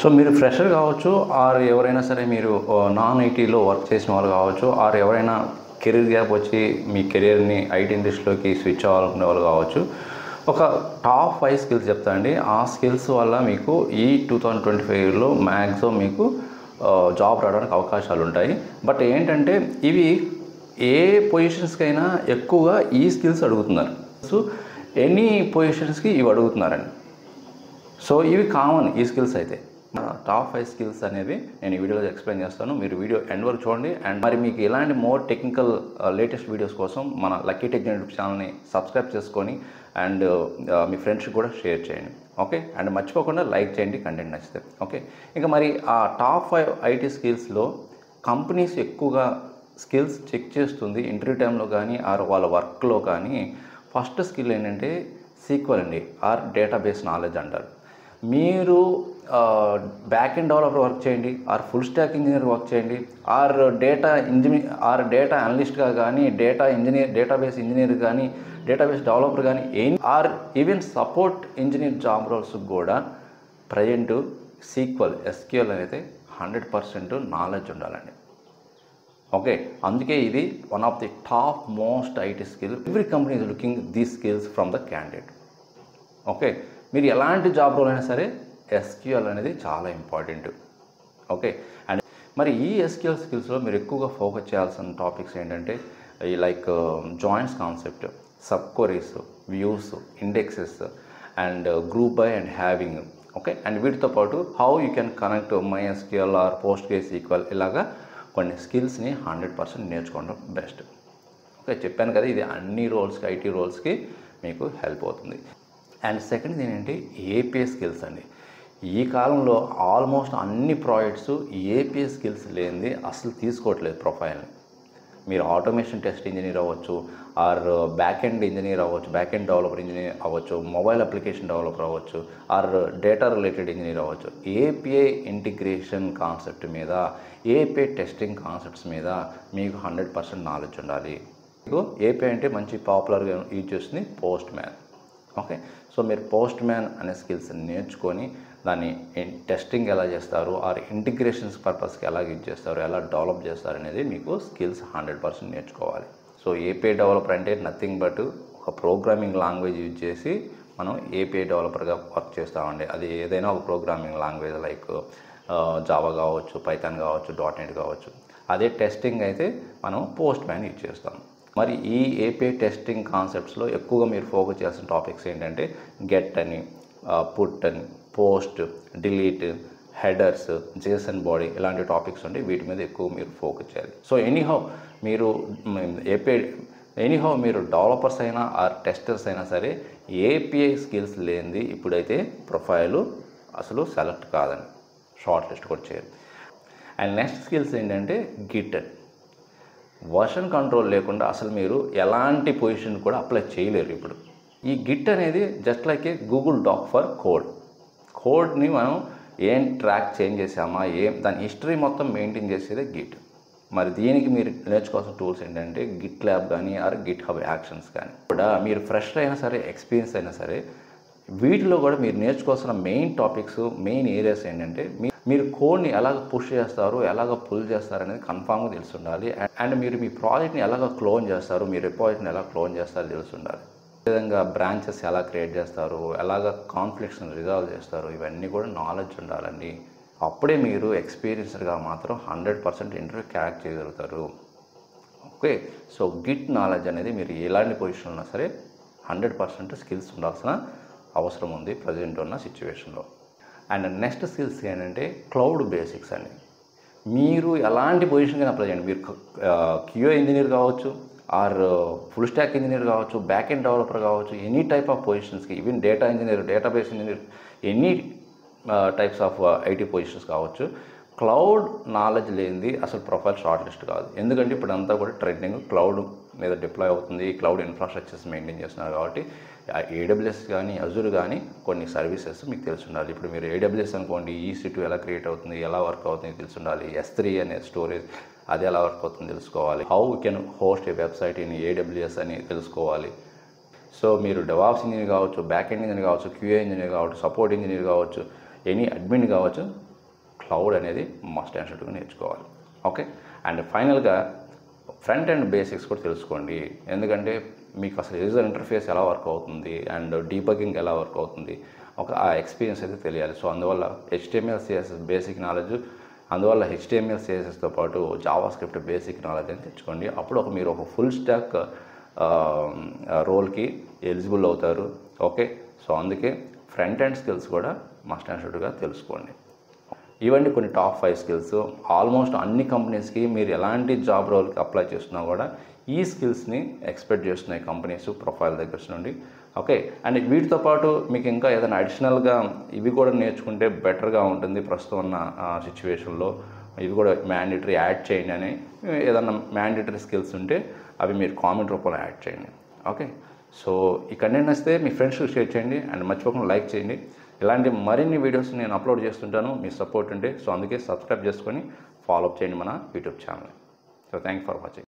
So మీరు fresher కావచ్చు, are ఎవరైనా సరే మీరు నాన్ ఐటీలో వర్క్ చేసిన వాళ్ళు కావచ్చు, ఆర్ ఎవరైనా కెరీర్ గ్యాప్ వచ్చి మీ కెరీర్ని ఐటీ ఇండస్ట్రీలోకి స్విచ్ అవ్వాలనుకునే వాళ్ళు కావచ్చు. ఒక టాప్ 5 స్కిల్స్ చెప్తానండి. ఆ స్కిల్స్ వల్ల మీకు ఈ 2025లో మ్యాక్సిమం మీకు జాబ్ రావడానికి అవకాశాలు ఉంటాయి. బట్ ఏంటంటే ఇవి ఏ పొజిషన్స్కైనా ఎక్కువగా ఈ స్కిల్స్ అడుగుతున్నారు. సో ఎనీ పొజిషన్స్కి ఇవి అడుగుతున్నారండి. సో ఇవి కామన్ ఈ స్కిల్స్ అయితే. టాప్ 5 స్కిల్స్ అనేవి నేను ఈ వీడియోలో ఎక్స్ప్లెయిన్ చేస్తాను. మీరు వీడియో ఎండ్ వరకు చూడండి. అండ్ మరి మీకు ఇలాంటి మోర్ టెక్నికల్ లేటెస్ట్ వీడియోస్ కోసం మన లక్కీ టెక్ యూట్యూబ్ ఛానల్ని సబ్స్క్రైబ్ చేసుకొని అండ్ మీ ఫ్రెండ్స్కి కూడా షేర్ చేయండి. ఓకే, అండ్ మర్చిపోకుండా లైక్ చేయండి కంటెంట్ నచ్చితే. ఓకే, ఇంకా మరి ఆ టాప్ 5 ఐటీ స్కిల్స్లో కంపెనీస్ ఎక్కువగా స్కిల్స్ చెక్ చేస్తుంది ఇంటర్వ్యూ టైంలో కానీ ఆర్ వాళ్ళ వర్క్లో కానీ. ఫస్ట్ స్కిల్ ఏంటంటే సీక్వెల్ అండి, ఆర్ డేటాబేస్ నాలెడ్జ్ అంటారు. మీరు బ్యాక్ ఎండ్ డెవలపర్ వర్క్ చేయండి, or full stack engineer work చేయండి, ఆర్ డేటా అనలిస్ట్గా కానీ, డేటాబేస్ ఇంజనీర్ కానీ, డేటాబేస్ డెవలపర్ కానీ, or even support engineer job roles కూడా ప్రజెంట్ ఎస్క్యూఎల్ అనేది 100% నాలెడ్జ్ ఉండాలండి. ఓకే, అందుకే ఇది one of the top most IT skill. Every company is looking these skills from the candidate. Okay, మీరు ఎలాంటి job role అయినా సరే ఎస్క్యూఎల్ అనేది చాలా ఇంపార్టెంట్. ఓకే, అండ్ మరి ఈ ఎస్క్యూఎల్ స్కిల్స్లో మీరు ఎక్కువగా ఫోకస్ చేయాల్సిన టాపిక్స్ ఏంటంటే like joints concept, sub queries, views, indexes and group by and having. Okay, and వీటితో పాటు how you can connect MySQL or PostgreSQL ఇలాగా కొన్ని స్కిల్స్ని 100% నేర్చుకోవడం బెస్ట్. ఓకే, చెప్పాను కదా, ఇది అన్ని రోల్స్కి ఐటీ రోల్స్కి మీకు హెల్ప్ అవుతుంది. అండ్ సెకండ్ ఏంటంటే ఏపీఐ స్కిల్స్ అండి. ఈ కాలంలో ఆల్మోస్ట్ అన్ని ప్రాజెక్ట్స్ ఏపీఐ స్కిల్స్ లేనిది అసలు తీసుకోవట్లేదు ప్రొఫైల్ని. మీరు ఆటోమేషన్ టెస్ట్ ఇంజనీర్ అవ్వచ్చు, ఆర్ బ్యాక్ ఎండ్ ఇంజనీర్ అవ్వచ్చు, బ్యాక్ ఎండ్ డెవలపర్ ఇంజనీర్ అవ్వచ్చు, మొబైల్ అప్లికేషన్ డెవలపర్ అవ్వచ్చు, ఆర్ డేటా రిలేటెడ్ ఇంజనీర్ అవ్వచ్చు. ఏపీఐ ఇంటిగ్రేషన్ కాన్సెప్ట్ మీద, ఏపీఐ టెస్టింగ్ కాన్సెప్ట్స్ మీద మీకు 100% నాలెడ్జ్ ఉండాలి. మీకు ఏపీఐ అంటే మంచి పాపులర్గా యూజ్ చేస్తుంది పోస్ట్ మ్యాన్. ఓకే, సో మీరు పోస్ట్ మ్యాన్ అనే స్కిల్స్ నేర్చుకొని దాన్ని టెస్టింగ్ ఎలా చేస్తారు, ఆర్ ఇంటిగ్రేషన్స్ పర్పస్కి ఎలా యూజ్ చేస్తారు, ఎలా డెవలప్ చేస్తారు అనేది మీకు స్కిల్స్ 100% నేర్చుకోవాలి. సో ఏపీఐ డెవలపర్ అంటే నథింగ్ బట్ ఒక ప్రోగ్రామింగ్ లాంగ్వేజ్ యూజ్ చేసి మనం ఏపీఐ డెవలపర్గా వర్క్ చేస్తామండి. అది ఏదైనా ఒక ప్రోగ్రామింగ్ లాంగ్వేజ్ లైక్ జావా కావచ్చు, పైథాన్ కావచ్చు, .NET కావచ్చు. అదే టెస్టింగ్ అయితే మనం పోస్ట్ మ్యాన్ యూజ్ చేస్తాం. మరి ఈ ఏపీఐ టెస్టింగ్ కాన్సెప్ట్స్లో ఎక్కువగా మీరు ఫోకస్ చేయాల్సిన టాపిక్స్ ఏంటంటే గెట్ అని, పుట్ అని, post, delete, headers, JSON body ఇలాంటి టాపిక్స్ ఉంటే వీటి మీద ఎక్కువ మీరు ఫోకస్ చేయాలి. సో మీరు డెవలపర్స్ అయినా ఆర్ టెస్టర్స్ అయినా సరే ఏపీఐ స్కిల్స్ లేనిది ఇప్పుడైతే ప్రొఫైలు అసలు సెలెక్ట్ కాదని, షార్ట్ లిస్ట్ కూడా చేయరు. అండ్ నెక్స్ట్ స్కిల్స్ ఏంటంటే గిట్. వర్షన్ కంట్రోల్ లేకుండా అసలు మీరు ఎలాంటి పొజిషన్ కూడా అప్లై చేయలేరు ఇప్పుడు. ఈ గిట్ అనేది just like a Google doc for కోడ్ని మనం ఏం ట్రాక్ చేంజ్ చేసామా, దాని హిస్టరీ మొత్తం మెయింటైన్ చేసేదే గిట్. మరి దీనికి మీరు నేర్చుకోవాల్సిన టూల్స్ ఏంటంటే గిట్ ల్యాబ్ కానీ ఆర్ గిట్ హబ్ యాక్షన్స్ కానీ. కూడా మీరు ఫ్రెషర్ అయినా సరే, ఎక్స్పీరియన్స్ అయినా సరే, వీటిలో కూడా మీరు నేర్చుకోవాల్సిన మెయిన్ టాపిక్స్, మెయిన్ ఏరియాస్ ఏంటంటే మీరు కోడ్ని ఎలాగ పుష్ చేస్తారు, ఎలాగ పుల్ చేస్తారు అనేది కన్ఫామ్గా తెలిసి ఉండాలి. అండ్ మీరు మీ ప్రాజెక్ట్ని ఎలాగ క్లోన్ చేస్తారు, మీ రిపాజిటరీని ఎలా క్లోన్ చేస్తారో తెలిసి ఉండాలి. అదేవిధంగా బ్రాంచెస్ ఎలా క్రియేట్ చేస్తారు, ఎలాగ కాన్ఫ్లిక్ట్స్ని రిజాల్వ్ చేస్తారు, ఇవన్నీ కూడా నాలెడ్జ్ ఉండాలండి. అప్పుడే మీరు ఎక్స్పీరియన్స్డ్గా మాత్రం 100% ఇంటర్వ్యూ క్రాక్ చేయగలుగుతారు. ఓకే, సో గిట్ నాలెడ్జ్ అనేది మీరు ఎలాంటి పొజిషన్ ఉన్నా సరే 100% స్కిల్స్ ఉండాల్సిన అవసరం ఉంది ప్రజెంట్ ఉన్న సిచ్యువేషన్లో. అండ్ నెక్స్ట్ స్కిల్స్ ఏంటంటే క్లౌడ్ బేసిక్స్ అండి. మీరు ఎలాంటి పొజిషన్కైనా అప్లై చేయండి. మీరు QA ఇంజనీర్ కావచ్చు, ఆర్ ఫుల్ స్టాక్ ఇంజనీర్ కావచ్చు, బ్యాక్ ఎండ్ డెవలపర్ కావచ్చు, ఎనీ టైప్ ఆఫ్ పొజిషన్స్కి, even data engineer, database engineer, any types of IT positions కావచ్చు. క్లౌడ్ నాలెడ్జ్ లేనిది అసలు ప్రొఫైల్ షార్ట్ లిస్ట్ కాదు. ఎందుకంటే ఇప్పుడు అంతా కూడా ట్రెండింగ్ క్లౌడ్ మీద డిప్లాయ్ అవుతుంది, క్లౌడ్ ఇన్ఫ్రాస్ట్రక్చర్స్ మెయింటైన్ చేస్తున్నారు. కాబట్టి AWS కానీ, అజూర్ కానీ కొన్ని సర్వీసెస్ మీకు తెలిసి ఉండాలి. ఇప్పుడు మీరు AWS అనుకోండి, EC2 ఎలా క్రియేట్ అవుతుంది, ఎలా వర్క్ అవుతుంది తెలిసి ఉండాలి. S3 అనే స్టోరేజ్ అది ఎలా వర్క్ అవుతుంది తెలుసుకోవాలి. How you can host A website in AWS అని తెలుసుకోవాలి. సో మీరు డెవాప్స్ ఇంజనీర్ కావచ్చు, బ్యాక్ ఎండ్ ఇంజనీర్ కావచ్చు, QA ఇంజనీర్ కావచ్చు, సపోర్ట్ ఇంజనీర్ కావచ్చు, ఎనీ అడ్మిన్ కావచ్చు, క్లౌడ్ అనేది మస్ట్ అండ్ షుడ్గా నేర్చుకోవాలి. ఓకే, అండ్ ఫైనల్గా ఫ్రంట్ అండ్ బేసిక్స్ కూడా తెలుసుకోండి. ఎందుకంటే మీకు అసలు యూజర్ ఇంటర్ఫేస్ ఎలా వర్క్ అవుతుంది అండ్ డీబగ్గింగ్ ఎలా వర్క్ అవుతుంది, ఆ ఎక్స్పీరియన్స్ అయితే తెలియాలి. సో అందువల్ల HTML CSS బేసిక్ నాలెడ్జ్, అందువల్ల HTML CSSతో పాటు జావా స్క్రిప్ట్ బేసిక్ నాలెడ్జ్ అని తెచ్చుకోండి. అప్పుడు మీరు ఒక ఫుల్ స్టాక్ రోల్కి ఎలిజిబుల్ అవుతారు. ఓకే, సో అందుకే ఫ్రంట్ ఎండ్ స్కిల్స్ కూడా మస్ట్ అండ్ షుడ్గా తెలుసుకోండి. ఇవన్నీ కొన్ని టాప్ 5 స్కిల్స్. ఆల్మోస్ట్ అన్ని కంపెనీస్కి మీరు ఎలాంటి జాబ్ రోల్కి అప్లై చేస్తున్నా కూడా ఈ స్కిల్స్ని ఎక్స్పెక్ట్ చేస్తున్నాయి కంపెనీస్ ప్రొఫైల్ దగ్గర నుండి. ఓకే, అండ్ వీటితో పాటు మీకు ఇంకా ఏదైనా అడిషనల్గా ఇవి కూడా నేర్చుకుంటే బెటర్గా ఉంటుంది ప్రస్తుతం ఉన్న సిచ్యువేషన్లో. ఇవి కూడా మ్యాండేటరీ యాడ్ చేయండి అని ఏదన్నా మ్యాండేటరీ స్కిల్స్ ఉంటే అవి మీరు కామెంట్ రూపంలో యాడ్ చేయండి. ఓకే, సో ఈ కంటెంట్ నచ్చితే మీ ఫ్రెండ్స్కి షేర్ చేయండి అండ్ మర్చిపోకుండా లైక్ చేయండి. ఇలాంటి మరిన్ని వీడియోస్ నేను అప్లోడ్ చేస్తుంటాను మీ సపోర్ట్ ఉంటే. సో అందుకే సబ్స్క్రైబ్ చేసుకొని ఫాలో అప్ చేయండి మన YouTube channel. So thank you for watching.